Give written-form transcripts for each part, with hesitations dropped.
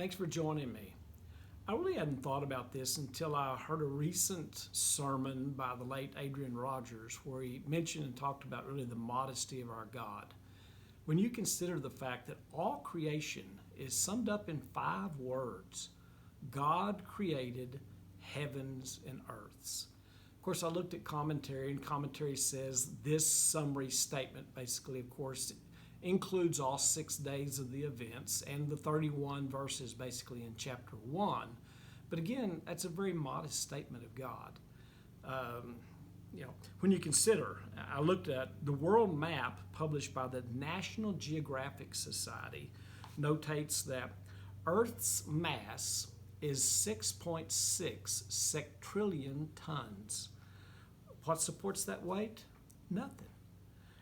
Thanks for joining me. I really hadn't thought about this until I heard a recent sermon by the late Adrian Rogers where he mentioned and talked about really the modesty of our God. When you consider the fact that all creation is summed up in 5 words, God created heavens and earths. Of course, I looked at commentary, and commentary says this summary statement basically, of course, includes all 6 days of the events and the 31 verses basically in chapter 1. But again, that's a very modest statement of God. When you consider, I looked at the world map published by the National Geographic Society, notates that Earth's mass is 6.6 sectrillion tons. What supports that weight? Nothing,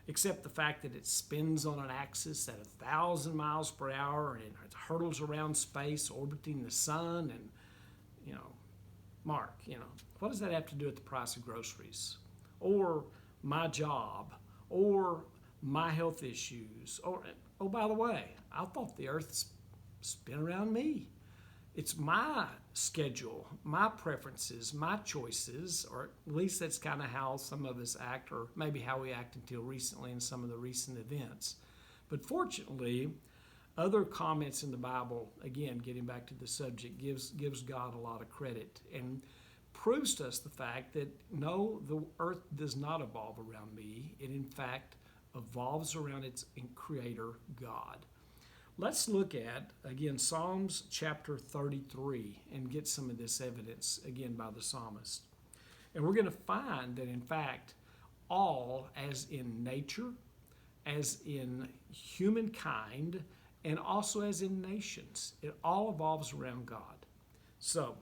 except the fact that it spins on an axis at 1,000 miles per hour and it hurtles around space, orbiting the sun. And, Mark, what does that have to do with the price of groceries? Or my job? Or my health issues? Or, oh, by the way, I thought the earth spin around me. It's my schedule, my preferences, my choices, or at least that's kind of how some of us act, or maybe how we act until recently in some of the recent events. But fortunately, other comments in the Bible, again, getting back to the subject, gives God a lot of credit and proves to us the fact that no, the earth does not evolve around me. It, in fact, evolves around its creator, God. Let's look at, again, Psalms chapter 33 and get some of this evidence, again, by the psalmist. And we're going to find that, in fact, all, as in nature, as in humankind, and also as in nations, it all evolves around God. So,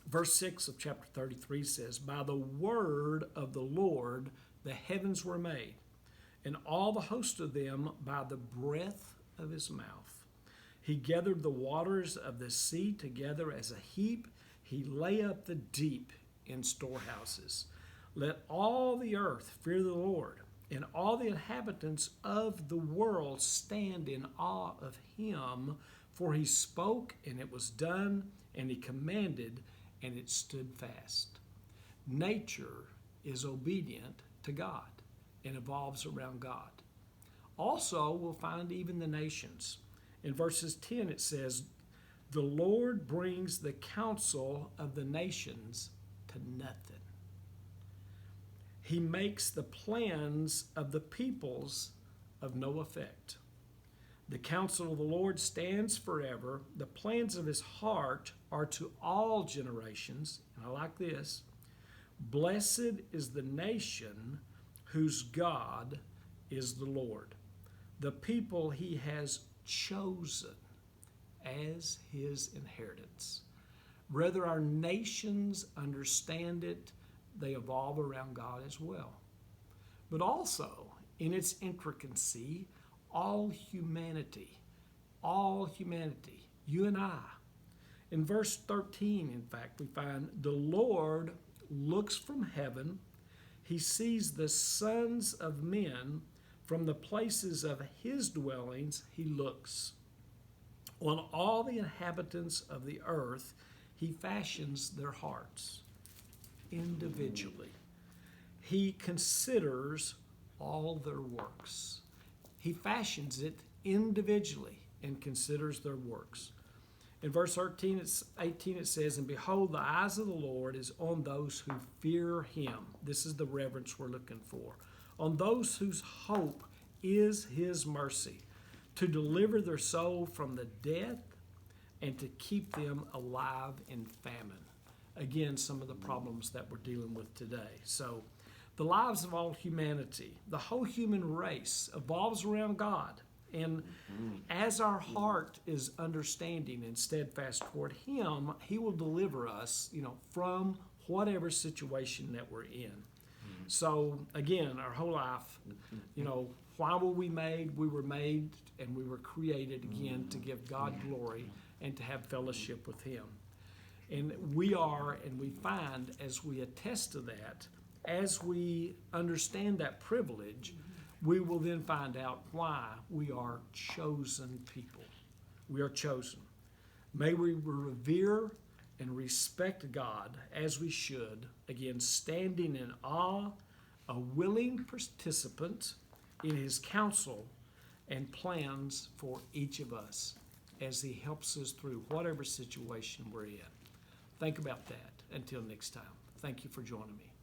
verse 6 of chapter 33 says, "By the word of the Lord the heavens were made, and all the host of them by the breath of his mouth. He gathered the waters of the sea together as a heap. He lay up the deep in storehouses. Let all the earth fear the Lord, and all the inhabitants of the world stand in awe of him. For he spoke, and it was done, and he commanded, and it stood fast." Nature is obedient to God and evolves around God. Also, we'll find even the nations. In verses 10, it says, "The Lord brings the counsel of the nations to nothing. He makes the plans of the peoples of no effect. The counsel of the Lord stands forever. The plans of his heart are to all generations." And I like this. "Blessed is the nation whose God is the Lord, the people he has chosen as his inheritance." Whether our nations understand it, they evolve around God as well. But also, in its intricacy, all humanity, you and I. In verse 13, in fact, we find the Lord looks from heaven. He sees the sons of men. From the places of his dwellings he looks. On all the inhabitants of the earth he fashions their hearts individually. He considers all their works. He fashions it individually and considers their works. In verse 18 it says, "And behold, the eyes of the Lord is on those who fear him." This is the reverence we're looking for. "On those whose hope is his mercy, to deliver their soul from the death and to keep them alive in famine." Again, some of the problems that we're dealing with today. So, the lives of all humanity, the whole human race evolves around God. And as our heart is understanding and steadfast toward him, he will deliver us, from whatever situation that we're in. So, again, our whole life, why were we made? We were made and we were created, again, to give God glory and to have fellowship with him. And we are, and we find as we attest to that, as we understand that privilege, we will then find out why we are chosen people. We are chosen. May we revere and respect God as we should, again, standing in awe, a willing participant in his counsel and plans for each of us as he helps us through whatever situation we're in. Think about that. Until next time, thank you for joining me.